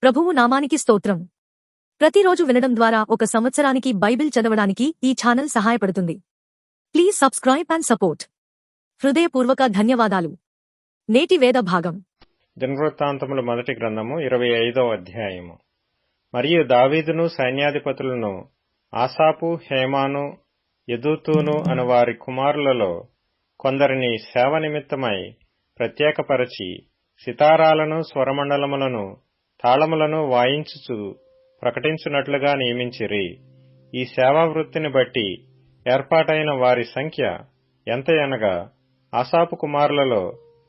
ప్రభువు నామానికి స్తోత్రం. ప్రతిరోజు వినడం ద్వారా ఒక సంవత్సరానికి బైబిల్ చదవడానికి ఈ ఛానల్ సహాయపడుతుంది. Please subscribe and support. హృదయపూర్వక ధన్యవాదాలు. నేటి వేద భాగం దినవృత్తాంతముల మొదటి గ్రంథము 25వ అధ్యాయము. మరియు దావీదును సైన్యాధిపతులను ఆసాపు, హేమాను, యెదూతూను అను వారి కుమారులలో కొందరిని సేవ నిమిత్తమై ప్రత్యేకపరచి సితారాలను, స్వరమండలములను, తాళములను వాయించుచు ప్రకటించున్నట్లుగా నియమించిరి. ఈ సేవా వృత్తిని బట్టి ఏర్పాటైన వారి సంఖ్య ఎంతయనగా, ఆసాపు కుమారులలో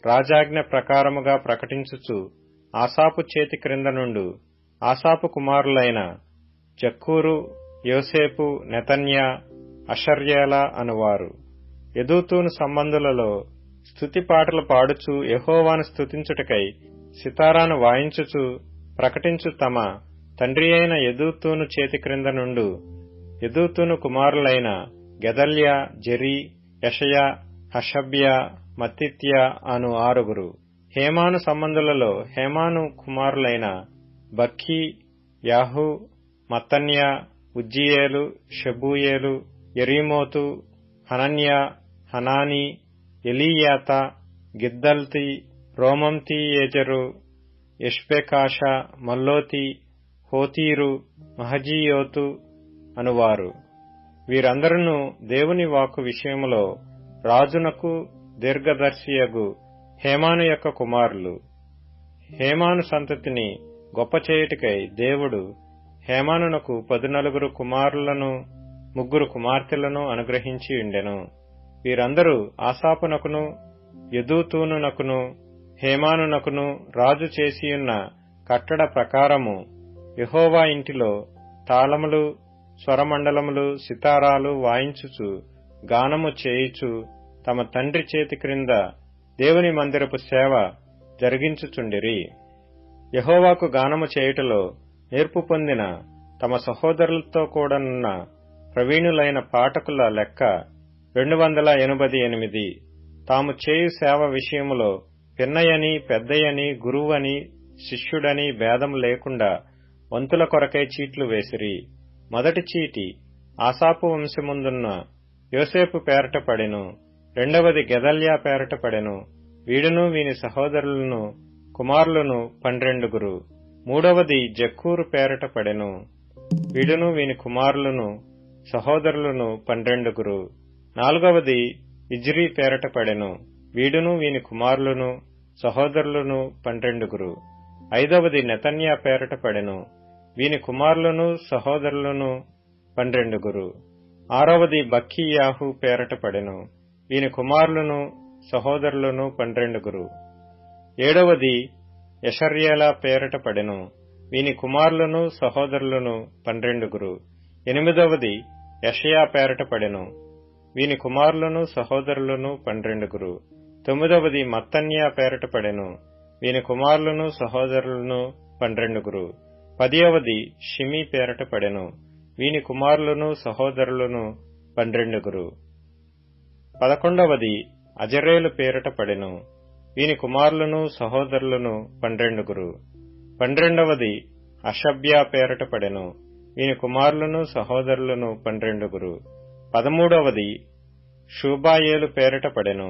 రాజాజ్ఞ ప్రకారముగా ప్రకటించుచు ఆసాపు చేతి క్రింద నుండు ఆసాపు కుమారులైన జక్కూరు, యోసేపు, నెతన్యా, అషర్యేలా అనువారు. యెదూతూను సంబంధులలో స్తుతి పాటలు పాడుచు యెహోవాను స్తుతించుటకై సితారాను వాయించుచు ప్రకటించు తమ తండ్రి అయిన యెదూతూను చేతి క్రింద నుండు యెదూతూను కుమారులైన గెదల్యా, జెరీ, యెషయా, హషబ్యా, మత్తిత్యా అను 6. హేమాను సంబంధులలో హేమాను కుమారులైన బక్కీ, యాహు, మత్తన్యా, ఉజ్జియేలు, షెబూయేలు, యెరీమోతు, హనన్యా, హనానీ, ఎలీయాత, గిద్దల్తి, రోమంతీయేజరు, ఎష్బెకాషా, మల్లోతి, హోతీరు, మహజీయోతు అనువారు. వీరందరూ దేవుని వాక్కు విషయములో రాజునకు దీర్ఘదర్శియగు హేమాను యొక్క కుమారులు. హేమాను సంతతిని గొప్ప చేయుటకై దేవుడు హేమానునకు 14 కుమారులను 3 కుమార్తెలను అనుగ్రహించి ఉండెను. వీరందరూ ఆసాపునకును, యెదూతూనునకును, హేమానునకును రాజు చేసియున్న కట్టడ ప్రకారము యెహోవా ఇంటిలో తాళములు, స్వరమండలములు, సితారాలు వాయించుచు గానము చేయుచు తమ తండ్రి చేతి క్రింద దేవుని మందిరపు సేవ జరిగించుచుండిరి. యెహోవాకు గానము చేయుటలో నేర్పు పొందిన తమ సహోదరులతో కూడనున్న ప్రవీణులైన పాఠకుల లెక్క 288. తాము చేయు సేవ విషయములో పిన్నయని, పెద్దయని, గురువని, శిష్యుడని భేదం లేకుండా వంతుల కొరకై చీట్లు వేసిరి. మొదటి చీటి ఆసాపు వంశముందున్న యోసేపు పేరట పడెను. రెండవది గెదల్యా పేరట పడెను. వీడును వీని సహోదరులను కుమారులను 12. మూడవది జక్కూరు పేరట పడెను. వీడును వీని కుమారులను సహోదరులను 12. నాలుగవది ఇజ్రీ పేరట పడెను. వీడును వీని కుమారులను సహోదరులను 12. ఐదవది నెతన్యా పేరట పడెను. వీని కుమారులను సహోదరులను 12. ఆరవది బక్కీయాహు పేరట పడెను. వీని కుమారులను సహోదరులను 12. ఏడవది యెషర్యేలా పేరట పడెను. వీని కుమారులను సహోదరులను 12. ఎనిమిదవది యెషయా పేరట పడెను. వీని కుమారులను సహోదరులను 12. తొమ్మిదవది మత్తన్యా పేరట పడెను. వీని కుమారులను సహోదరులను 12. 10వది షిమీ పేరట పడెను. వీని కుమారులను సహోదరులను 12. 11వది అజరేలు పేరట పడెను. వీని కుమారులను సహోదరులను 12. 12వది అషబ్యా పేరట పడెను. వీని కుమారులను సహోదరులను 12. 13వది షూబాయేలు పేరట పడెను.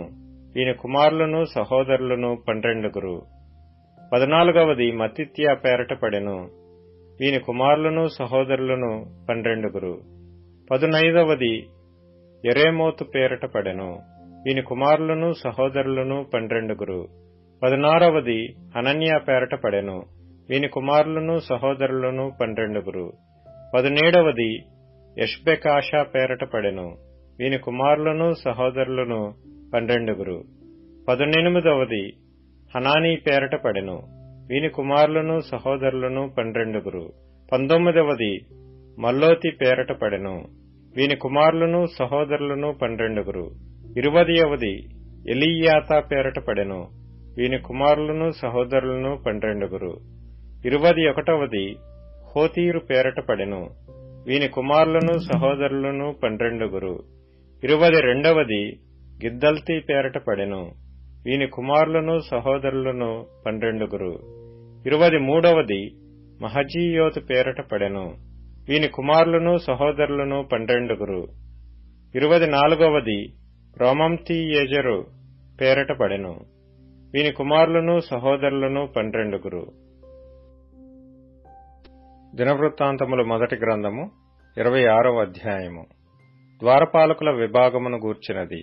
వీని కుమారులను సహోదరులను 12. 14వది మత్తిత్యా పేరట పడెను. వీని కుమారులను సహోదరులను 12. 15వది యెరేమోతు పేరట పడెను. వీని కుమారులను సహోదరులను 12. 16వది హనన్యా పేరట పడెను. వీని కుమారులను సహోదరులను 12. 17వది ఎష్బెకాషా పేరట పడెను. వీని కుమారులను సహోదరులను 12. 18వది హనానీ పేరట పడెను. వీని కుమారులను సహోదరులను 12. 19వది మల్లోతి పేరట పడెను. వీని కుమారులను సహోదరులను 12. 20వది ఎలీయాతా పేరట పడెను. వీని కుమారులను సహోదరులను 12. 21వది హోతీరు పేరట పడెను. వీని కుమారులను సహోదరులను 12. 22వది గిద్దల్తి పేరట పడెను. వీని కుమారులను సహోదరులను 12. 23వది మహజీయోతు పేరట పడెను. వీని కుమారులను సహోదరులను 12. 24వది రోమమ్తీయేజరు పేరట పడెను. వీని కుమారులను సహోదరులను 12. దినవృత్తాంతములు మొదటి గ్రంథము 26వ అధ్యాయము. ద్వారపాలకుల విభాగమును గూర్చినది.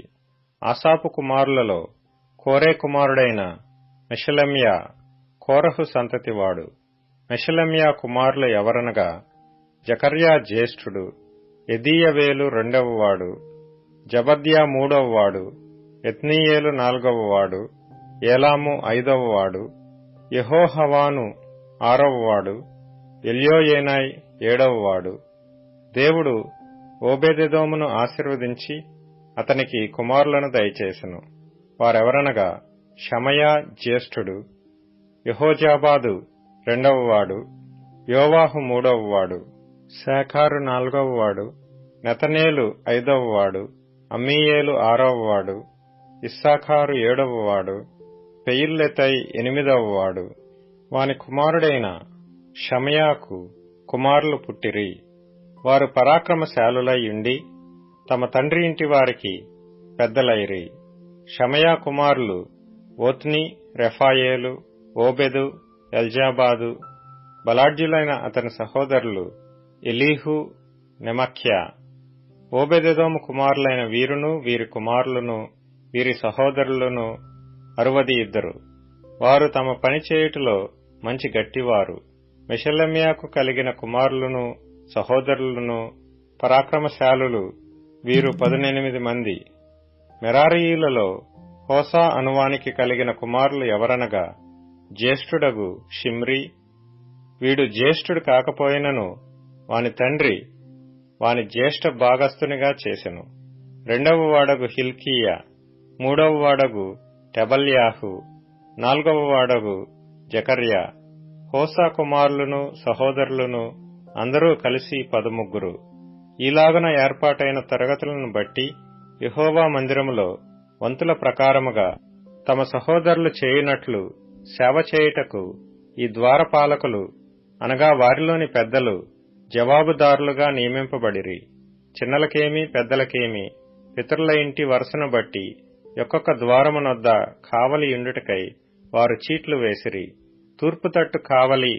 ఆసాపు కుమారులలో కోరే కుమారుడైన మెషలెమ్యా కోరహు సంతతివాడు. మెషలెమ్యా కుమారులు ఎవరనగా జకర్యా జ్యేష్ఠుడు, ఎదీయవేలు 2వవాడు, జబద్యా 3వవాడు, ఎత్నీయేలు 4వవాడు, ఏలాము 5వవాడు, యెహోహవాను 6వవాడు, ఎల్యోయేనాయ్ 7వవాడు. దేవుడు ఓబేదెదోమును ఆశీర్వదించి అతనికి కుమారులను దయచేసెను. వారెవరనగా షమయా జ్యేష్ఠుడు, యెహోజాబాదు 2వవాడు, యోవాహు 3వవాడు, శాఖారు 4వవాడు, నెతనేలు 5వవాడు, అమ్మీయేలు 6వవాడు, ఇస్సాఖారు 7వవాడు, పెయిల్లెతై 8వవాడు. వాని కుమారుడైన షమయాకు కుమారులు పుట్టిరి. వారు పరాక్రమశాలులై ఉండి తమ తండ్రి ఇంటి వారికి పెద్దలైరి. షమయా కుమారులు ఓత్ని, రెఫాయేలు, ఓబెదు, ఎల్జాబాదు. బలాఢ్యులైన అతని సహోదరులు ఎలీహు, నెమఖ్యా. ఓబెదెదోము కుమారులైన వీరును వీరి కుమారులను వీరి సహోదరులను 62. వారు తమ పని చేయుటలో మంచి గట్టివారు. మెషలెమ్యాకు కలిగిన కుమారులను సహోదరులను పరాక్రమశాలులు వీరు 18 మంది. మెరారీయులలో హోసా అనువానికి కలిగిన కుమారులు ఎవరనగా జ్యేష్ఠుడగు షిమ్రీ. వీడు జ్యేష్ఠుడు కాకపోయినను వాని తండ్రి వాని జ్యేష్ఠ భాగస్థునిగా చేసెను. 2వవాడగు హిల్కీయా, 3వవాడగు టెబల్యాహు, 4వవాడగు జకర్యా. హోసా కుమారులను సహోదరులను అందరూ కలిసి 13. ఈలాగున ఏర్పాటైన తరగతులను బట్టి యెహోవా మందిరములో వంతుల ప్రకారముగా తమ సహోదరులు చేయునట్లు సేవ చేయుటకు ఈ ద్వారపాలకులు అనగా వారిలోని పెద్దలు జవాబుదారులుగా నియమింపబడిరి. చిన్నలకేమి పెద్దలకేమి పితరుల ఇంటి వరుసను బట్టి ఒక్కొక్క ద్వారమునొద్ద కావలి యుండుటకై వారు చీట్లు వేసిరి. తూర్పు తట్టు కావలి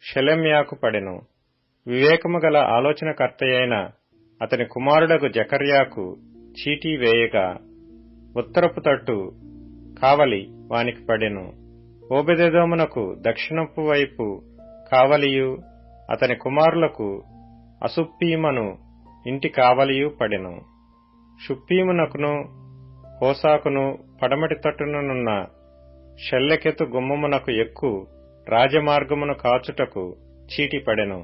షెలెమ్యాకు పడెను. వివేకము గల ఆలోచనకర్తయైన అతని కుమారుడగు జకర్యాకు చీటీ వేయగా ఉత్తరపు తట్టు కావలి వానికి పడెను. ఓబెదెదోమునకు దక్షిణపు వైపు కావలియు అతని కుమారులకు అసుప్పీమను ఇంటి కావలియు పడెను. షుప్పీమునకును హోసాకును పడమటి తట్టునున్న షెల్లెకెతు గుమ్మమునకు ఎక్కు రాజమార్గమును కాచుటకు చీటి పడెను.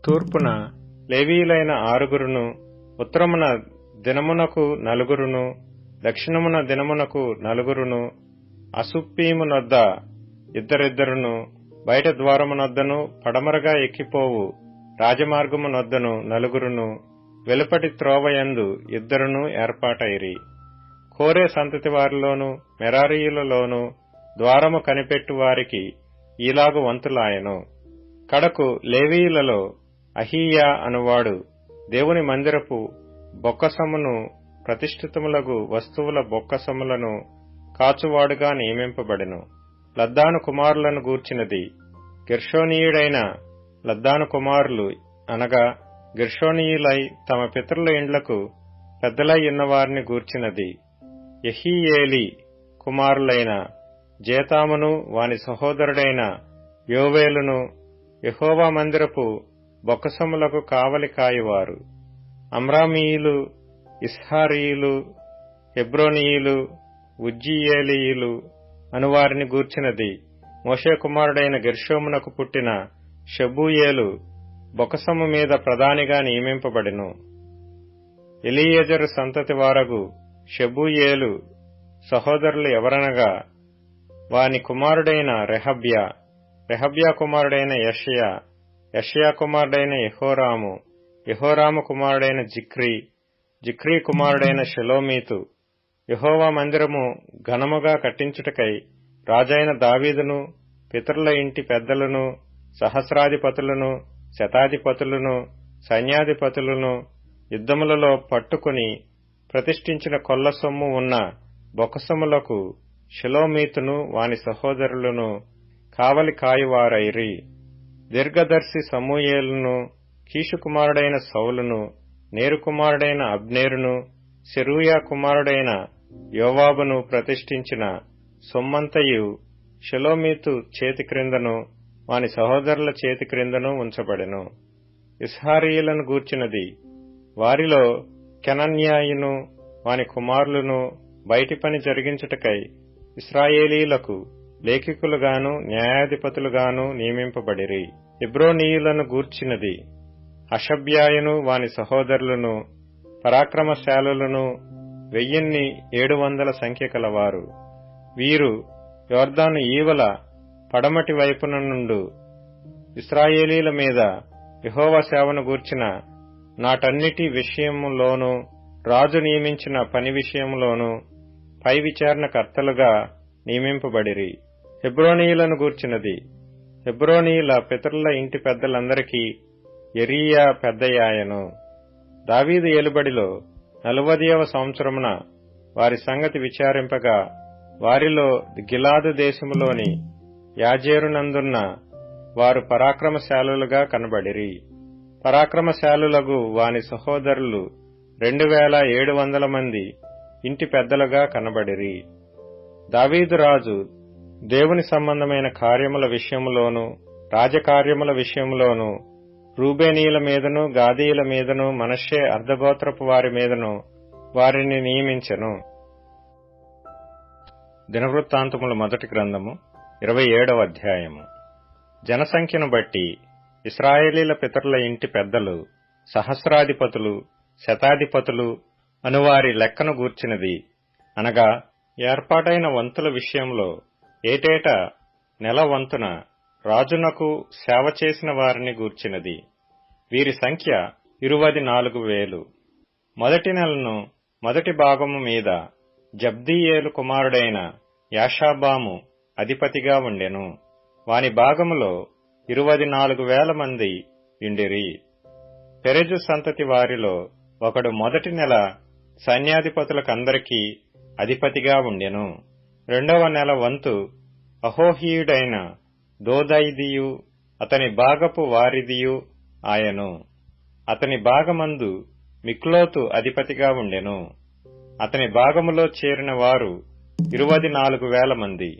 తూర్పున లేవీయులైన 6, ఉత్తరమున దినమునకు 4, దక్షిణమున దినమునకు 4, అసుప్పీమునొద్ద 2, బయట ద్వారమునొద్దను పడమరగా ఎక్కిపోవు రాజమార్గమునొద్దను 4, వెలుపటి త్రోవయందు 2 ఏర్పాటైరి. కోరే సంతతి వారిలోను మెరారీయులలోను ద్వారము కనిపెట్టు వారికి ఈలాగు వంతులాయెను. కడకు లేవీయులలో అహీయా అనువాడు దేవుని మందిరపు బొక్కసమును ప్రతిష్ఠితములగు వస్తువుల బొక్కసములను కాచువాడుగా నియమింపబడెను. లద్దాను కుమారులను గూర్చినది. గెర్షోనీయుడైన లద్దాను కుమారులు అనగా గెర్షోనీయులై తమ పితరుల ఇండ్లకు పెద్దలై ఉన్నవారిని గూర్చినది. యెహీయేలీ కుమారులైన జేతామును వాని సహోదరుడైన యోవేలును యెహోవా మందిరపు బొక్కసములకు కావలి కాయువారు. అమ్రామీయులు, ఇస్హారీయులు, హెబ్రోనీయులు, ఉజ్జీయేలీయులు అనువారిని గూర్చినది. మోషే కుమారుడైన గెర్షోమునకు పుట్టిన షెబూయేలు బొక్కసము మీద ప్రధానిగా నియమింపబడెను. ఎలీయెజరు సంతతి వారగు షెబూయేలు సహోదరులు ఎవరనగా వాని కుమారుడైన రెహబ్యా, రెహబ్యా కుమారుడైన యెషయా, యెషయా కుమారుడైన యెహోరాము, యెహోరాము కుమారుడైన జిక్రీ, జిక్రీ కుమారుడైన షెలోమీతు. యెహోవా మందిరము ఘనముగా కట్టించుటకై రాజైన దావీదును పితరుల ఇంటి పెద్దలను సహస్రాధిపతులను, శతాధిపతులను, సైన్యాధిపతులను యుద్ధములలో పట్టుకుని ప్రతిష్ఠించిన కొల్ల సొమ్ము ఉన్న బొకసములకు షెలోమీతును వాని సహోదరులను కావలి కాయువారైరి. దీర్ఘదర్శి సమూయేలును, కీషు కుమారుడైన సౌలును, నేరు కుమారుడైన అబ్నేరును, సెరూయా కుమారుడైన యోవాబును ప్రతిష్ఠించిన సొమ్మంతయు షెలోమీతు చేతి క్రిందను వాని సహోదరుల చేతి క్రిందను ఉంచబడెను. ఇస్హారీయులను గూర్చినది. వారిలో కెనన్యాయును వాని కుమారులను బయటి పని జరిగించుటకై ఇశ్రాయేలీలకు లేఖికులుగాను న్యాయాధిపతులుగాను నియమింపబడిరి. హెబ్రోనీయులను గూర్చినది. హషబ్యాయును వాని సహోదరులను పరాక్రమశాలులను 1700 సంఖ్య కలవారు. వీరు యొర్దాను ఈవల పడమటి వైపున నుండు ఇశ్రాయేలీల మీద యెహోవా సేవను గూర్చిన నాటన్నిటి విషయములోనూ రాజు నియమించిన పని విషయములోనూ పై విచారణకర్తలుగా నియమింపబడిరి. హెబ్రోనీయులను గూర్చినది. హెబ్రోనీయుల పితరుల ఇంటి పెద్దలందరికీ యెరీయా పెద్దయాయను. దావీదు ఏలుబడిలో 40వ సంవత్సరమున వారి సంగతి విచారింపగా వారిలో గిలాదు దేశములోని యాజేరునందున్న వారు పరాక్రమశాలులుగా కనబడిరి. పరాక్రమశాలులగు వాని సహోదరులు 2700 మంది ఇంటి పెద్దలుగా కనబడిరి. దావీదు రాజు దేవుని సంబంధమైన కార్యముల విషయములోను రాజకార్యముల విషయములోను రూబేనీయుల మీదను గాదీయుల మీదను మనష్షే అర్ధగోత్రపు వారి మీదను వారిని నియమించెను. దినవృత్తాంతముల మొదటి గ్రంథము 27వ అధ్యాయము. జనసంఖ్యను బట్టి ఇశ్రాయేలీల పితరుల ఇంటి పెద్దలు, సహస్రాధిపతులు, శతాధిపతులు అనువారి లెక్కను గూర్చినది. అనగా ఏర్పాటైన వంతుల విషయంలో ఏటేటా నెల వంతున రాజునకు సేవ చేసిన వారిని గూర్చినది. వీరి సంఖ్య 24,000. మొదటి నెలను మొదటి భాగము మీద జబ్దీయేలు కుమారుడైన యాషాబాము అధిపతిగా ఉండెను. వాని భాగములో 24,000 మంది ఇండిరి. పెరెజు సంతతి వారిలో ఒకడు మొదటి నెల సైన్యాధిపతులకందరికీ అధిపతిగా ఉండెను. రెండవ నెల వంతు అహోహీయుడైన దోదైదియు అతని భాగపు వారిదియు ఆయను. అతని భాగమందు మిక్లోతు అధిపతిగా ఉండెను. అతని భాగములో చేరిన వారు 24,000 మంది.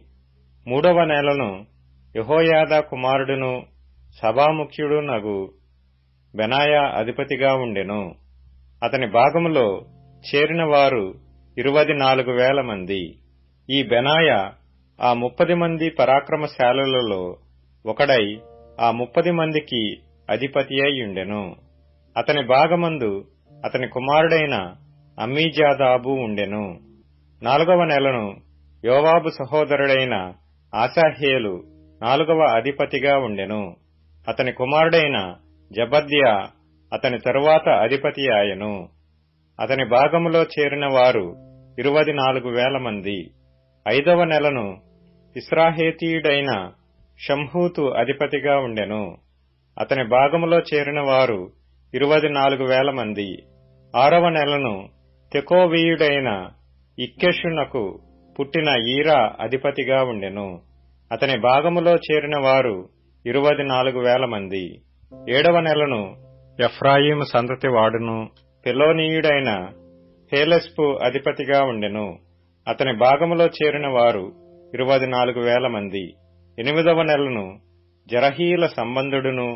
మూడవ నెలను యెహోయాదా కుమారుడును సభాముఖ్యుడునగు బెనాయా అధిపతిగా ఉండెను. అతని భాగములో చేరిన వారు 24,000 మంది. ఈ బెనాయా ఆ 30 మంది పరాక్రమశాలులలో ఒకడై ఆ 30 మందికి అధిపతి అయ్యుండెను. అతని భాగమందు అతని కుమారుడైన అమ్మీజాదాబు ఉండెను. 4వ నెలను యోవాబు సహోదరుడైన ఆసాహేలు 4వ అధిపతిగా ఉండెను. అతని కుమారుడైన జబద్యా అతని తరువాత అధిపతి ఆయను. అతని భాగములో చేరిన వారు 24,000 మంది. 5వ నెలను ఇస్రాహేతీయుడైన షంహూతు అధిపతిగా ఉండెను. అతని భాగములో చేరిన వారు 24,000 మంది. 6వ నెలను తెకోవీయుడైన ఇక్కెషునకు పుట్టిన ఈరా అధిపతిగా ఉండెను. అతని భాగములో చేరిన వారు 24,000 మంది. 7వ నెలను ఎఫ్రాయిము సంతతి వాడును పెలోనీయుడైన హేలెస్పు అధిపతిగా ఉండెను. అతని భాగములో చేరిన వారు 24,000 మంది. 8వ నెలను జరహీల సంబంధుడును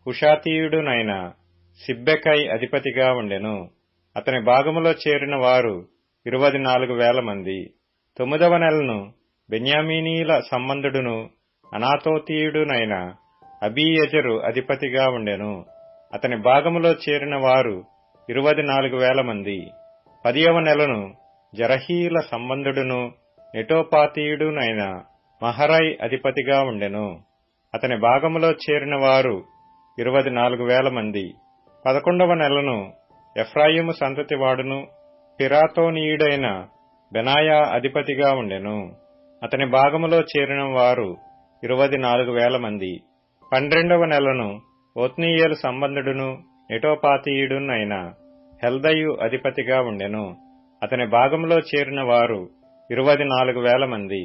హుషాతీయుడునైన సిబ్బెకై అధిపతిగా ఉండెను. అతని భాగములో చేరిన వారు 24,000 మంది. 9వ నెలను బెన్యామీనీల సంబంధుడును అనాతోతీయుడునైన అబీయెజరు అధిపతిగా ఉండెను. అతని భాగములో చేరిన వారు 24,000 మంది. 10వ నెలను జరహీల సంబంధుడును నెటోపాతీయుడునైన మహరై అధిపతిగా ఉండెను. అతని భాగములో చేరిన వారు 24,000 మంది. 11వ నెలను ఎఫ్రాయిము సంతతి వాడును పిరాతోనీయుడైన బెనాయా అధిపతిగా ఉండెను. అతని భాగములో చేరిన వారు 24,000 మంది. 12వ నెలను ఓత్నీయేలు సంబంధుడును నెటోపాతీయుడునైన హెల్దయు అధిపతిగా ఉండెను. అతని భాగంలో చేరిన వారు 24,000 మంది.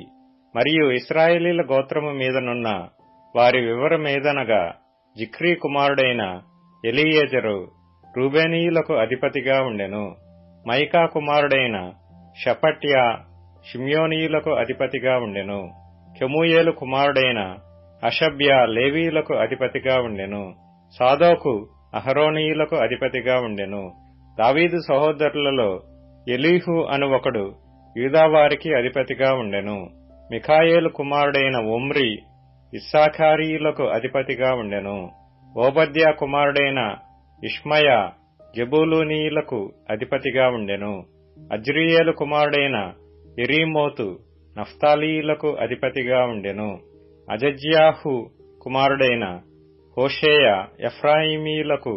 మరియు ఇశ్రాయేలీల గోత్రము మీదనున్న వారి వివరమేదనగా, జిక్రీ కుమారుడైన ఎలీయెజరు రూబేనీయులకు అధిపతిగా ఉండెను. మైకా కుమారుడైన షపట్యా షిమ్యోనీయులకు అధిపతిగా ఉండెను. కెమూయేలు కుమారుడైన హషబ్యా లేవీయులకు అధిపతిగా ఉండెను. సాదోకు అహరోనీయులకు అధిపతిగా ఉండెను. దావీదు సహోదరులలో ఎలీహు అను ఒకడు యూదావారికి అధిపతిగా ఉండెను. మిఖాయేలు కుమారుడైన ఒమ్రి ఇస్సాఖారీయులకు అధిపతిగా ఉండెను. ఓబద్యా కుమారుడైన ఇష్మయ జెబూలూనీయులకు అధిపతిగా ఉండెను. అజ్రీయేలు కుమారుడైన ఎరీమోతు నఫ్తాలీయులకు అధిపతిగా ఉండెను. అజజ్యాహు కుమారుడైన హోషేయ ఎఫ్రాయిమీయులకు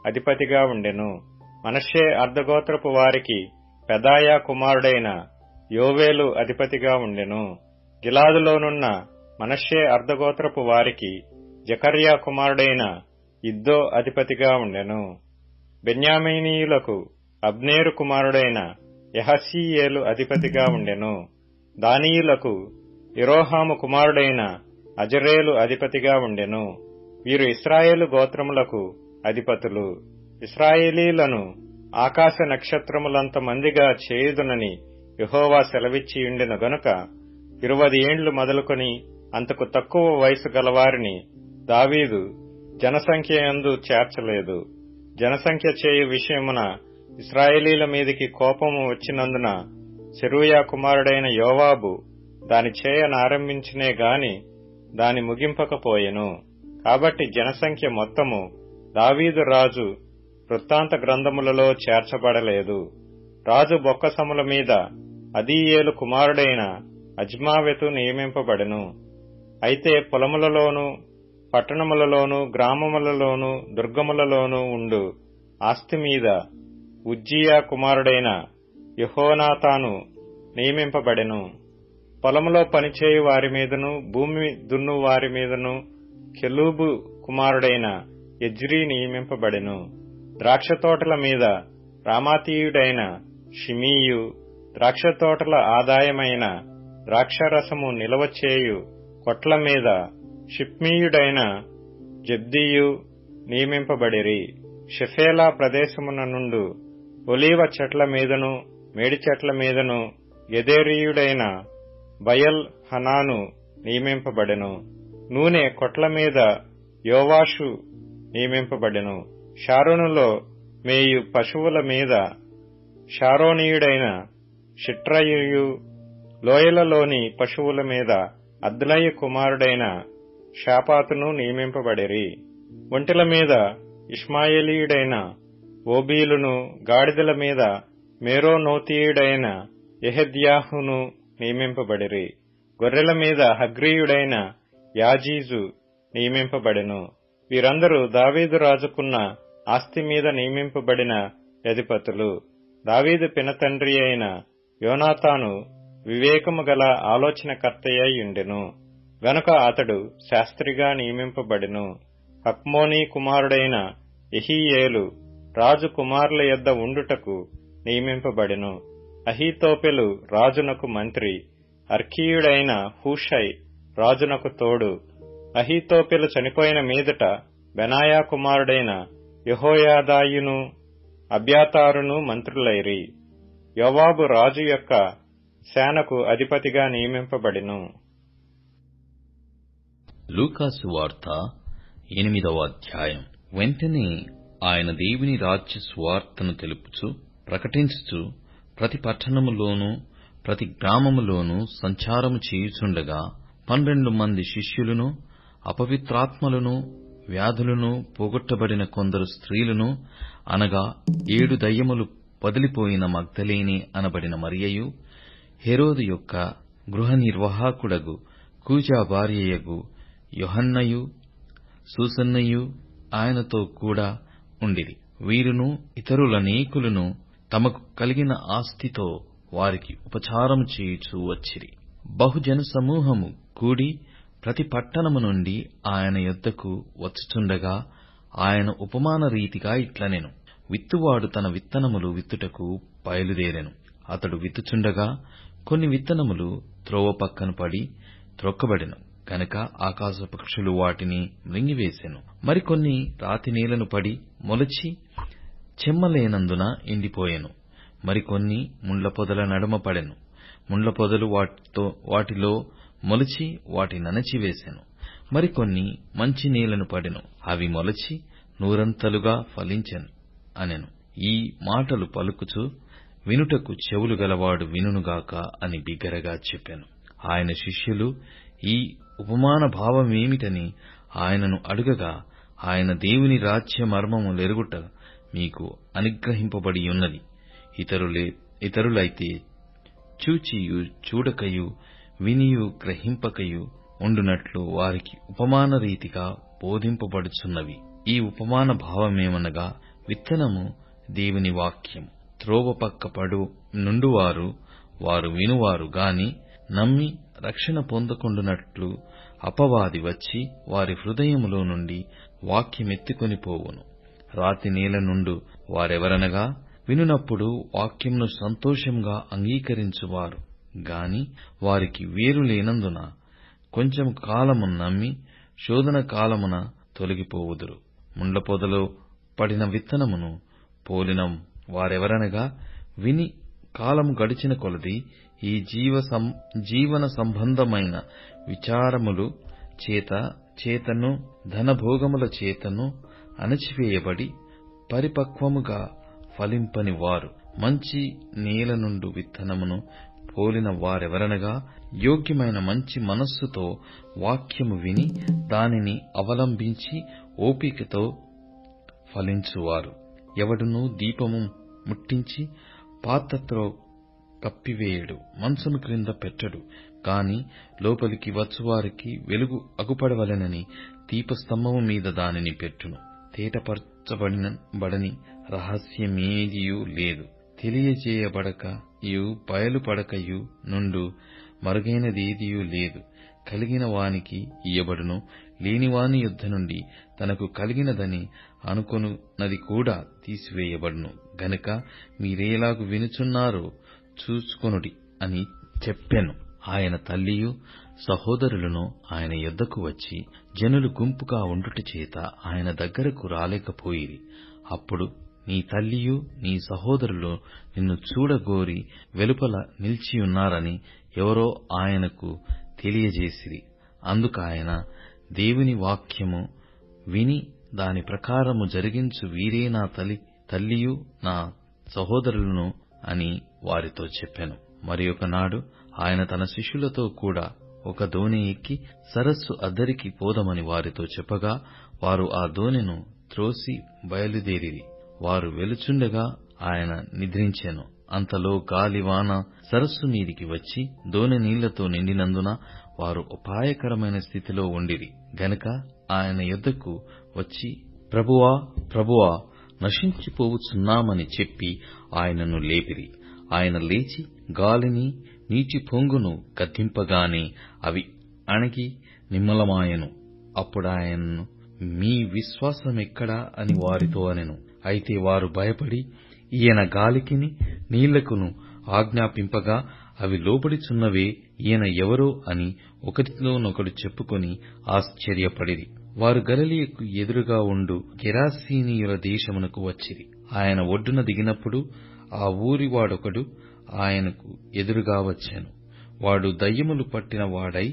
అధిపతిగా ఉండెను. మనష్షే అర్ధగోత్రపు వారికి పెదాయా కుమారుడైన యోవేలు అధిపతిగా ఉండెను. గిలాదులోనున్న మనష్షే అర్ధగోత్రపు వారికి జకర్యా కుమారుడైన ఇద్దో అధిపతిగా ఉండెను. బెన్యామీనీయులకు అబ్నేరు కుమారుడైన యహసీయేలు అధిపతిగా ఉండెను. దానీయులకు యెరోహాము కుమారుడైన అజరేలు అధిపతిగా ఉండెను. వీరు ఇశ్రాయేలు గోత్రములకు అధిపతులు. ఇశ్రాయేలీలను ఆకాశ నక్షత్రములంత మందిగా చేయుదునని యెహోవా సెలవిచ్చియుండెను గనుక 20 ఏండ్లు మొదలుకొని అంతకు తక్కువ వయసు గలవారిని దావీదు జనసంఖ్యయందు చేర్చలేదు. జనసంఖ్య చేయు విషయమున ఇశ్రాయేలీల మీదికి కోపము వచ్చినందున సెరూయా కుమారుడైన యోవాబు దాని చేయనారంభించినే గాని దాని ముగింపకపోయెను. కాబట్టి జనసంఖ్య మొత్తము దావీదు రాజు వృత్తాంత గ్రంథములలో చేర్చబడలేదు. రాజు బొక్కసముల మీద అదీయేలు కుమారుడైన అజ్మావెతు నియమింపబడెను. అయితే పొలములలోనూ పట్టణములలోనూ గ్రామములలోనూ దుర్గములలోనూ ఉండు ఆస్తి మీద ఉజ్జియా కుమారుడైన యెహోనాతాను నియమింపబడెను. పొలములో పనిచేయు వారి మీదను భూమి దున్ను వారి మీదను కెలూబు కుమారుడైన ఎజ్రీ నియమింపబడెను. ద్రాక్షతోటల మీద రామాతీయుడైన షిమీయు, ద్రాక్షతోటల ఆదాయమైన ద్రాక్షరసము నిలవచేయు కొట్ల మీద షిప్మీయుడైన జబ్దీయు నియమింపబడిరి. షెఫేలా ప్రదేశమున నుండు ఒలీవ చెట్ల మీదను మేడి చెట్ల మీదను గెదేరీయుడైన బయల్ హనాను నియమింపబడెను. నూనె కొట్ల మీద యోవాషు నియమింపబడెను. షారోనులో మేయు పశువుల మీద షారోనీయుడైన షిట్రయియు, లోయలలోని పశువుల మీద అద్లయి కుమారుడైన షాపాతును నియమింపబడిరి. ఒంటెల మీద ఇష్మాయేలీయుడైన ఓబీలును, గాడిదల మీద మేరోనోతీయుడైన యెహెద్యాహును నియమింపబడిరి. గొర్రెల మీద హగ్రీయుడైన యాజీజు నియమింపబడెను. వీరందరూ దావీదు రాజుకున్న ఆస్తి మీద నియమింపబడిన అధిపతులు. దావీదు పినతండ్రి అయిన యోనాతాను వివేకము గల ఆలోచనకర్తయ్యుండెను గనుక అతడు శాస్త్రిగా నియమింపబడెను. హక్మోనీ కుమారుడైన యెహీయేలు రాజు కుమారుల యొద్ద ఉండుటకు నియమింపబడెను. అహీతోపెలు రాజునకు మంత్రి, అర్కీయుడైన హూషై రాజునకు తోడు. అహీతోపెలు చనిపోయిన మీదట బెనాయా కుమారుడైన యెహోయాదాయును అబ్యాతారును మంత్రులైరి. యోవాబు రాజు యొక్క సేనకు అధిపతిగా నియమింపబడెను. లూకాసు వార్త 8వ అధ్యాయం. వెంటనే ఆయన దేవుని రాజ్య సువార్తను తెలుపుచు ప్రకటించుచు ప్రతి పట్టణములోనూ ప్రతి గ్రామములోనూ సంచారము చేయుచుండగా 12 మంది శిష్యులను, అపవిత్రాత్మలను, వ్యాధులను పోగొట్టబడిన కొందరు స్త్రీలను, అనగా 7 దయ్యములు వదిలిపోయిన మగ్దలేనే అనబడిన మరియయు, హెరోదు యొక్క గృహ నిర్వాహకుడగు కూజా భార్యయగు యోహన్నయు, సూసన్నయు ఆయనతో కూడా ఉండిరి. వీరును ఇతరులనేకులను తమకు కలిగిన ఆస్తితో వారికి ఉపచారము చేయుచూ వచ్చిరి. బహుజన సమూహము కూడి ప్రతి పట్టణము నుండి ఆయన యొద్దకు వచ్చుచుండగా ఆయన ఉపమాన రీతిగా ఇట్లనెను. విత్తువాడు తన విత్తనములు విత్తుటకు బయలుదేరెను. అతడు విత్తుచుండగా కొన్ని విత్తనములు త్రోవ పక్కన పడి త్రొక్కబడెను గనక ఆకాశ పక్షులు వాటిని మృంగివేసెను. మరికొన్ని రాతి నేలను పడి మొలచి చెమ్మలేనందున ఎండిపోయెను. మరికొన్ని ముండ్ల పొదల నడుమ పడెను. ముండ్ల పొదలు వాటిలో మొలచి వాటినణచివేసెను. మరికొన్ని మంచి నేలను పడెను. అవి మొలచి నూరంతలుగా ఫలించెను అనెను. ఈ మాటలు పలుకుచు వినుటకు చెవులు గలవాడు వినుగాక అని బిగ్గరగా చెప్పెను. ఆయన శిష్యులు ఈ ఉపమాన భావమేమిటని ఆయనను అడుగగా, ఆయన దేవుని రాజ్య మర్మములెరుగుట మీకు అనుగ్రహింపబడి ఉన్నది. ఇతరులైతే చూచియు చూడకయు వినియు గ్రహింపకయు ఉండునట్లు వారికి ఉపమాన రీతిగా బోధింపబడుచున్నవి. ఈ ఉపమాన భావమేమనగా, విత్తనము దేవుని వాక్యము. త్రోవ పక్క పడు నుండువారు వారు వినువారు గాని నమ్మి రక్షణ పొందకుండునట్లు అపవాది వచ్చి వారి హృదయములో నుండి వాక్యమెత్తుకొని పోవును. రాతి నేల నుండు వారెవరనగా, వినునప్పుడు వాక్యమును సంతోషంగా అంగీకరించువారు గాని వారికి వేరు లేనందున కొంచెం కాలము నమ్మి శోధన కాలమున తొలగిపోవుదురు. ముండ్ల పొదలో పడిన విత్తనమును పోలిన వారెవరనగా, విని కాలము గడిచిన కొలది ఈ జీవన సంబంధమైన విచారములు చేతను ధనభోగముల చేతను అణచివేయబడి పరిపక్వముగా ఫలింపని వారు. మంచి నేల నుండు విత్తనమును పోలిన వారెవరనగా, యోగ్యమైన మంచి మనస్సుతో వాక్యము విని దానిని అవలంబించి ఓపికతో ఫలించువారు. ఎవడునూ దీపము ముట్టించి పాత్రతో కప్పివేయడు, మంచము క్రింద పెట్టడు, కాని లోపలికి వచ్చువారికి వెలుగు అగుపడవలెనని దీపస్తంభము మీద దానిని పెట్టును. తేటపరచబడని రహస్యమేదియూ లేదు, తెలియజేయబడకయు బయలుపడకయు నుండు మరుగైనదేదియూ లేదు. కలిగిన వానికి ఇయ్యబడును, లేనివాని యుద్ధ నుండి తనకు కలిగినదని అనుకొనున్నది కూడా తీసివేయబడును. గనుక మీరేలాగు వినుచున్నారో చూచుకొనుడి అని చెప్పెను. ఆయన తల్లియు సహోదరులను ఆయన యొద్దకు వచ్చి జనులు గుంపుగా ఉండుట చేత ఆయన దగ్గరకు రాలేకపోయిరి. అప్పుడు, నీ తల్లియు నీ సహోదరులు నిన్ను చూడగోరి వెలుపల నిలిచియున్నారని ఎవరో ఆయనకు తెలియజేసిరి. అందుకాయన, దేవుని వాక్యము విని దాని ప్రకారము జరిగించు వీరే నా తల్లియు నా సహోదరులను అని వారితో చెప్పెను. మరి ఒకనాడు ఆయన తన శిష్యులతో కూడా ఒక దోణి ఎక్కి సరస్సు అద్దరికి పోదమని వారితో చెప్పగా, వారు ఆ దోణెను త్రోసి బయలుదేరిరి. వారు వెలుచుండగా ఆయన నిద్రించెను. అంతలో గాలివాన సరస్సు మీదికి వచ్చి దోణె నీళ్లతో నిండినందున వారు అపాయకరమైన స్థితిలో ఉండిరి. గనక ఆయన యొద్దకు వచ్చి, ప్రభువా, ప్రభువా, నశించిపోవుచున్నామని చెప్పి ఆయనను లేపిరి. ఆయన లేచి గాలిని నీటి పొంగును గద్దింపగానే అవి అణగి నిమ్మలమాయెను. అప్పుడాయనను, మీ విశ్వాసమెక్కడా అని వారితో అనెను. అయితే వారు భయపడి, ఈయన గాలికిని నీళ్లకును ఆజ్ఞాపింపగా అవి లోబడిచున్నవే, ఈయన ఎవరో అని ఒకరితోనొకడు చెప్పుకొని ఆశ్చర్యపడిరి. వారు గలిలయకు ఎదురుగా ఉండు గెరాసీనీయుల దేశమునకు వచ్చిరి. ఆయన ఒడ్డున దిగినప్పుడు ఆ ఊరి వాడొకడు ఆయనకు ఎదురుగా వచ్చెను. వాడు దయ్యములు పట్టిన వాడై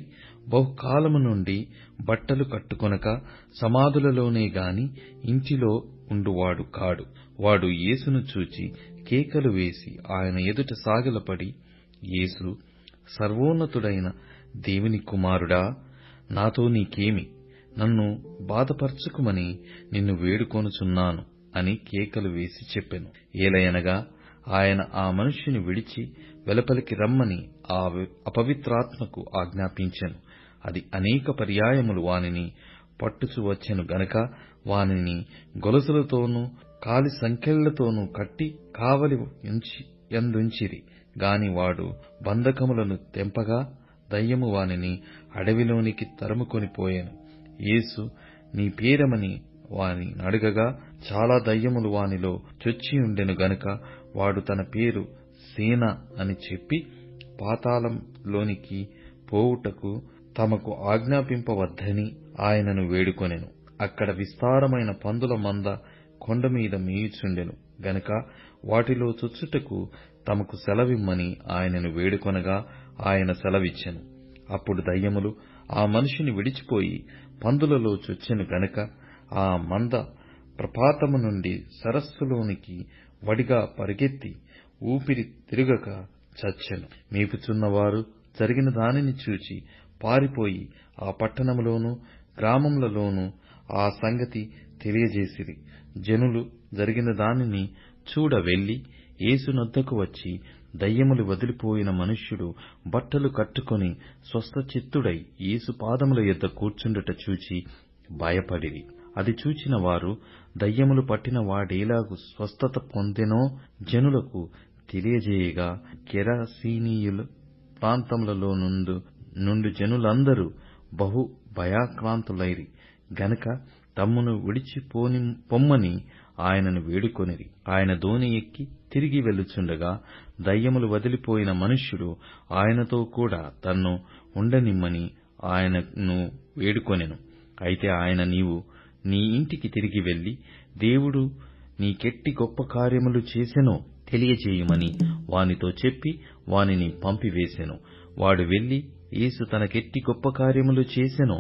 బహుకాలము నుండి బట్టలు కట్టుకొనక సమాధులలోనే గాని ఇంటిలో ఉండువాడు కాడు. వాడు యేసును చూచి కేకలు వేసి ఆయన ఎదుట సాగిలపడి, యేసు, సర్వోన్నతుడైన దేవుని కుమారుడా, నాతో నీకేమి? నన్ను బాధపరచుకుమని నిన్ను వేడుకొనుచున్నాను అని కేకలు వేసి చెప్పెను. ఏలయనగా ఆయన ఆ మనుష్యుని విడిచి వెలుపలికి రమ్మని ఆ అపవిత్రాత్మకు ఆజ్ఞాపించెను. అది అనేక పర్యాయములు వానిని పట్టుచు వచ్చెను గనక వానిని గొలుసులతోనూ కాలి సంకెళ్లతోనూ కట్టి కావలి యందుంచిరి. గాని వాడు బంధకములను తెంపగా దయ్యము వానిని అడవిలోనికి తరుముకొని పోయెను. యేసు నీ పేరేమని వాని అడగగా చాలా దయ్యములు వానిలో చొచ్చియుండెను గనుక వాడు తన పేరు సేన అని చెప్పి పాతాళంలోనికి పోవుటకు తమకు ఆజ్ఞాపింపవద్దని ఆయనను వేడుకొనెను. అక్కడ విస్తారమైన పందుల మంద కొండమీద మేయుచుండెను గనుక వాటిలో చొచ్చుటకు తమకు సెలవిమ్మని ఆయనను వేడుకొనగా ఆయన సెలవిచ్చెను. అప్పుడు దయ్యములు ఆ మనిషిని విడిచిపోయి పందులలో చొచ్చెను గనుక ఆ మంద ప్రపాతము నుండి సరస్సులోనికి వడిగా పరిగెత్తి ఊపిరి తిరుగక చచ్చెను. మేపుచున్నవారు జరిగిన దానిని చూచి పారిపోయి ఆ పట్టణములోను గ్రామములలోను ఆ సంగతి తెలియజేసిరి. జనులు జరిగిన దానిని చూడ వెళ్లి యేసునొద్దకు వచ్చి దయ్యములు వదిలిపోయిన మనుష్యుడు బట్టలు కట్టుకొని స్వస్థచిత్తుడై యేసు పాదముల యొద్ద కూర్చుండుట చూచి భయపడిరి. అది చూచిన వారు దయ్యములు పట్టిన వాడేలాగు స్వస్థత పొందెనో జనులకు తెలియజేయగా గెరసీనీయుల ప్రాంతములలో నుండి జనులందరూ బహు భయాక్రాంతులైరి గనుక తమ్మును పొమ్మని ఆయనను వేడుకొనిరి. ఆయన దోణి ఎక్కి తిరిగి వెళ్ళుచుండగా దయ్యములు వదిలిపోయిన మనుష్యుడు ఆయనతో కూడా తన్ను ఉండనిమ్మని ఆయనను వేడుకొనెను. అయితే ఆయన, నీవు నీ ఇంటికి తిరిగి వెళ్లి దేవుడు నీకెట్టి గొప్ప కార్యములు చేసెనో తెలియజేయుమని వానితో చెప్పి వానిని పంపివేసెను. వాడు వెళ్లి యేసు తనకెట్టి గొప్ప కార్యములు చేసెనో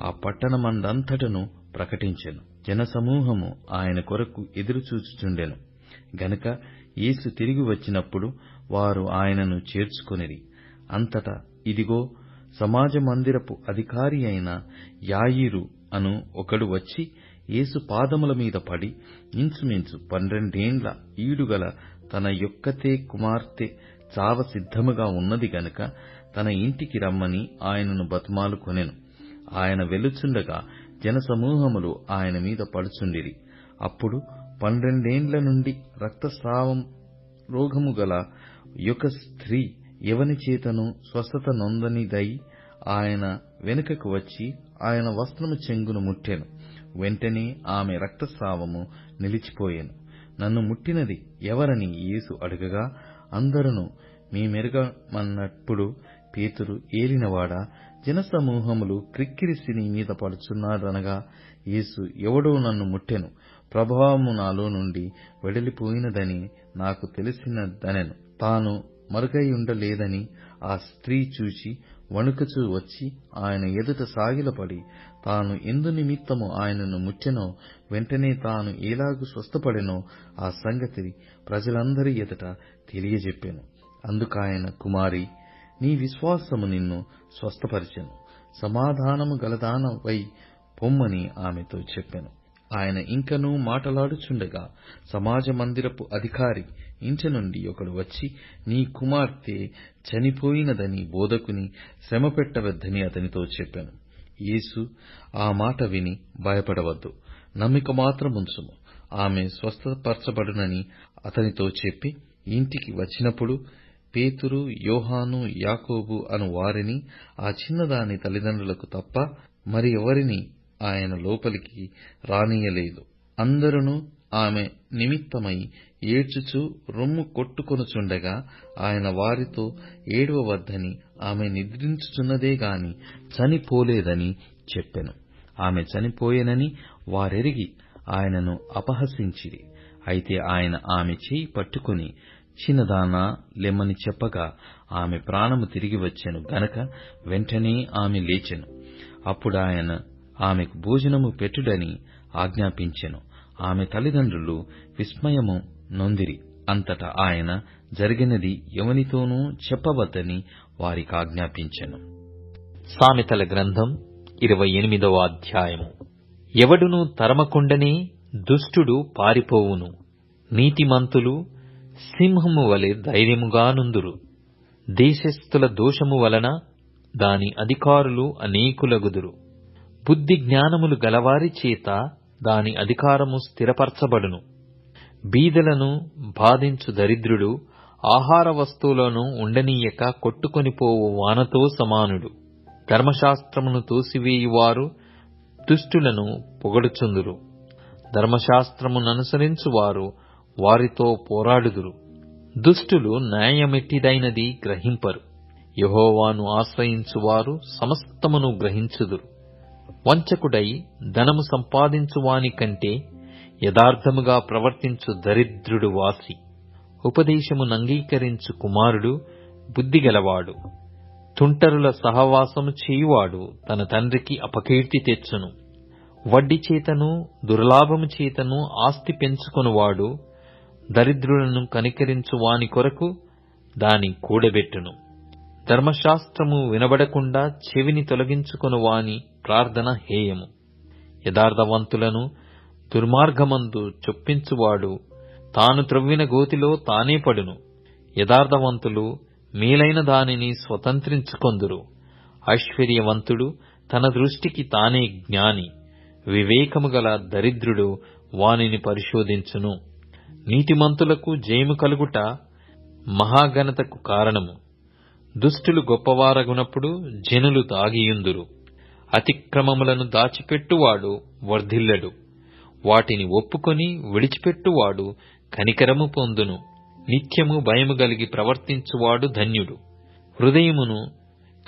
ఆ పట్టణమందంతటను ప్రకటించెను. జనసమూహము ఆయన కొరకు ఎదురుచూచుచుండెను గనుక యేసు తిరిగి వచ్చినప్పుడు వారు ఆయనను చేర్చుకొనిరి. అంతటా ఇదిగో, సమాజ మందిరపు అధికారి అయిన యాయీరు అను ఒకడు వచ్చి యేసు పాదముల మీద పడి, ఇంచుమించు 12 ఏండ్ల ఈడుగల తన యొక్కతే కుమార్తె చావ సిద్ధముగా ఉన్నది గనుక తన ఇంటికి రమ్మని ఆయనను బతిమాలుకొనెను. ఆయన వెలుచుండగా జనసమూహములు ఆయన మీద పడుచుండిరి. అప్పుడు 12 ఏండ్ల నుండి రక్తస్రావం రోగము గల ఒక స్త్రీ ఎవని చేతను స్వస్థత నొందనిదై ఆయన వెనుకకు వచ్చి ఆయన వస్త్రము చెంగును ముట్టెను. వెంటనే ఆమె రక్తస్రావము నిలిచిపోయెను. నన్ను ముట్టినది ఎవరని యేసు అడగగా అందరును మేమెరగమన్నప్పుడు పేతురు, ఏలినవాడా, జనసమూహములు క్రిక్కిరిసి నీ మీద పడుచున్నారనగా యేసు, ఎవడో నన్ను ముట్టెను, ప్రభావము నాలో నుండి వెడలిపోయినదని నాకు తెలిసినదనెను. తాను మరుగైయుండలేదని ఆ స్త్రీ చూచి వణుకుచూ వచ్చి ఆయన ఎదుట సాగిలపడి తాను ఎందు నిమిత్తము ఆయనను ముట్టెనో వెంటనే తాను ఎలాగు స్వస్థపడెనో ఆ సంగతి ప్రజలందరి ఎదుట తెలియజెప్పెను. అందుకాయన, కుమారీ, నీ విశ్వాసము నిన్ను స్వస్థపరిచెను, సమాధానము గలదానవై పొమ్మని ఆమెతో చెప్పెను. ఆయన ఇంకనూ మాటలాడుచుండగా సమాజ మందిరపు అధికారి ఇంటి నుండి ఒకడు వచ్చి, నీ కుమార్తె చనిపోయినదని బోధకుని శ్రమ పెట్టవద్దని అతనితో చెప్పెను. యేసు ఆ మాట విని, భయపడవద్దు, నమ్మిక మాత్రముంచుము, ఆమె స్వస్థపరచబడునని అతనితో చెప్పి ఇంటికి వచ్చినప్పుడు పేతురు, యోహాను, యాకోబు అను వారిని, ఆ చిన్నదాని తల్లిదండ్రులకు తప్ప మరి ఎవరిని ఆయన లోపలికి రానియ్యలేదు. అందరును ఆమె నిమిత్తమై ఏడ్చుచూ రొమ్ము కొట్టుకొనుచుండగా ఆయన వారితో, ఏడవవద్దని, ఆమె నిద్రించుచున్నదే గాని చనిపోలేదని చెప్పెను. ఆమె చనిపోయెనని వారెరిగి ఆయనను అపహసించిరి. అయితే ఆయన ఆమె చేయి పట్టుకుని, చిన్నదానా, లెమ్మని చెప్పగా ఆమె ప్రాణము తిరిగి వచ్చెను గనక వెంటనే ఆమె లేచెను. అప్పుడు ఆయన ఆమెకు భోజనము పెట్టుడని ఆజ్ఞాపించెను. ఆమె తల్లిదండ్రులు విస్మయము నొందిరి. అంతటా ఆయన జరిగినది ఎవనితోనూ చెప్పవద్దని వారికి ఆజ్ఞాపించెను. సామెతల గ్రంథం 28వ అధ్యాయము. ఎవడును తరమకుండనే దుష్టుడు పారిపోవును, నీతిమంతులు సింహము వలె ధైర్యముగా నుందురు. దేశస్థుల దోషము వలన దాని అధికారులు అనేకులగుదురు. బుద్ధి జ్ఞానములు గలవారి చేత దాని అధికారము స్థిరపరచబడును. బీదలను బాధించు దరిద్రుడు ఆహార వస్తువులను ఉండనీయక కొట్టుకొనిపోవు వానతో సమానుడు. ధర్మశాస్త్రమును తోసివేయువారు దుష్టులను పొగడుచుందురు. ధర్మశాస్త్రముననుసరించువారు వారితో పోరాడుదురు. దుష్టులు న్యాయమెట్టిదైనది గ్రహింపరు. యెహోవాను ఆశ్రయించువారు సమస్తమును గ్రహించుదురు. వంచకుడై ధనము సంపాదించువాని కంటే యథార్థముగా ప్రవర్తించు దరిద్రుడు వాసి. ఉపదేశమునంగీకరించు కుమారుడు బుద్ధిగలవాడు. తుంటరుల సహవాసము చేయువాడు తన తండ్రికి అపకీర్తి తెచ్చును. వడ్డీ చేతను దుర్లాభము చేతను ఆస్తి పెంచుకొనువాడు దరిద్రులను కనికరించు వాని కొరకు దాని కూడబెట్టును. ధర్మశాస్త్రము వినబడకుండా చెవిని తొలగించుకొను వాని ప్రార్థన హేయము. యథార్థవంతులను దుర్మార్గమందు చొప్పించువాడు తాను త్రవ్విన గోతిలో తానే పడును. యథార్థవంతులు మేలైన దానిని స్వతంత్రించుకొందురు. ఐశ్వర్యవంతుడు తన దృష్టికి తానే జ్ఞాని. వివేకము గల దరిద్రుడు వానిని పరిశోధించును. నీతిమంతులకు జయము కలుగుట మహాఘనతకు కారణము. దుష్టులు గొప్పవారగునప్పుడు జనులు దాగియుందురు. అతిక్రమములను దాచిపెట్టువాడు వర్ధిల్లడు. వాటిని ఒప్పుకొని విడిచిపెట్టువాడు కనికరము పొందును. నిత్యము భయము గలిగి ప్రవర్తించువాడు ధన్యుడు. హృదయమును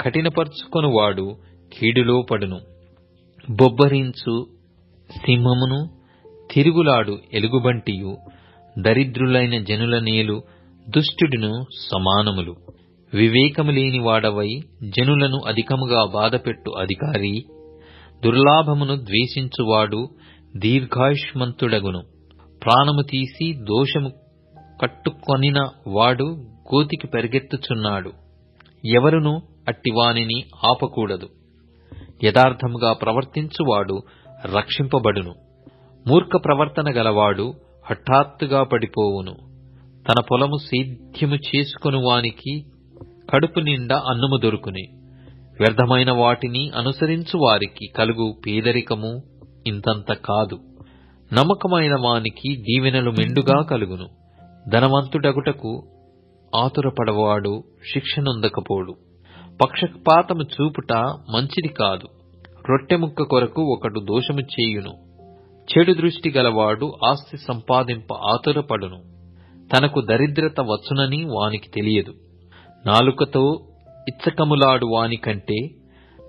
కఠినపరుచుకొనువాడు కీడులో పడును. బొబ్బరించు సింహమును తిరుగులాడు ఎలుగుబంటియు దరిద్రులైన జనుల నేలు దుష్టుడును సమానములు. వివేకము లేని వాడవై జనులను అధికముగా బాధపెట్టు అధికారి దుర్లాభమును ద్వేషించువాడు దీర్ఘాయుష్మంతుడగును. ప్రాణము తీసి దోషము కట్టుకొనిన వాడు గోతికి పరిగెత్తుచున్నాడు. ఎవరును అట్టివానిని ఆపకూడదు. యథార్థముగా ప్రవర్తించువాడు రక్షింపబడును. మూర్ఖ ప్రవర్తన గలవాడు హఠాత్తుగా పడిపోవును. తన పొలము సేద్యము చేసుకొను వానికి కడుపు నిండా అన్నము దొరుకుని. వ్యర్థమైన వాటిని అనుసరించు వారికి కలుగు పేదరికము ఇంతంత కాదు. నమ్మకమైన వానికి దీవెనలు మెండుగా కలుగును. ధనవంతుడగుటకు ఆతురపడవాడు శిక్షనొందకపోడు. పక్షపాతము చూపుట మంచిది కాదు. రొట్టెముక్క కొరకు ఒకడు దోషము చేయును. చెడు దృష్టి గలవాడు ఆస్తి సంపాదింప ఆతురపడును. తనకు దరిద్రత వచ్చునని వానికి తెలియదు. నాలుకతో ఇచ్చకములాడు వానికంటే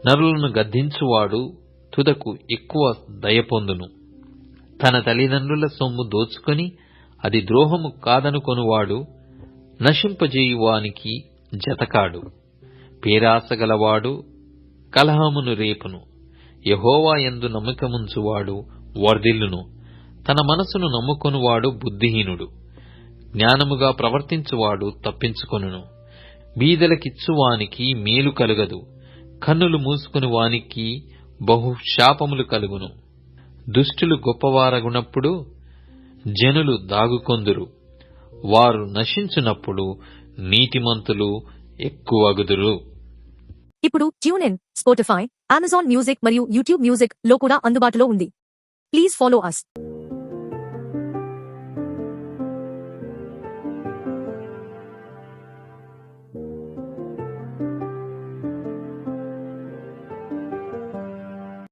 నరులను గద్దించువాడు తుదకు ఎక్కువ దయపొందును. తన తల్లిదండ్రుల సొమ్ము దోచుకొని అది ద్రోహము కాదనుకొనువాడు నశింపజేయువానికి జతకాడు. పేరాసగలవాడు కలహమును రేపును. యెహోవా యందు నమ్మకముంచువాడు వర్ధిల్లును. తన మనసును నమ్ముకొనువాడు బుద్ధిహీనుడు. జ్ఞానముగా ప్రవర్తించువాడు తప్పించుకొనును. బీదలకిచ్చువానికి మేలు కలుగదు. కన్నులు మూసుకుని వానికి బహు శాపములు కలుగును. దుష్టులు గొప్పవారగునప్పుడు జనులు దాగుకొందురు. వారు నశించునప్పుడు నీతిమంతులు ఎక్కువగుదురు. ఇప్పుడు tune in, Spotify, Amazon music మరియు యూట్యూబ్ మ్యూజిక్ లో కూడా అందుబాటులో ఉంది. Please follow us.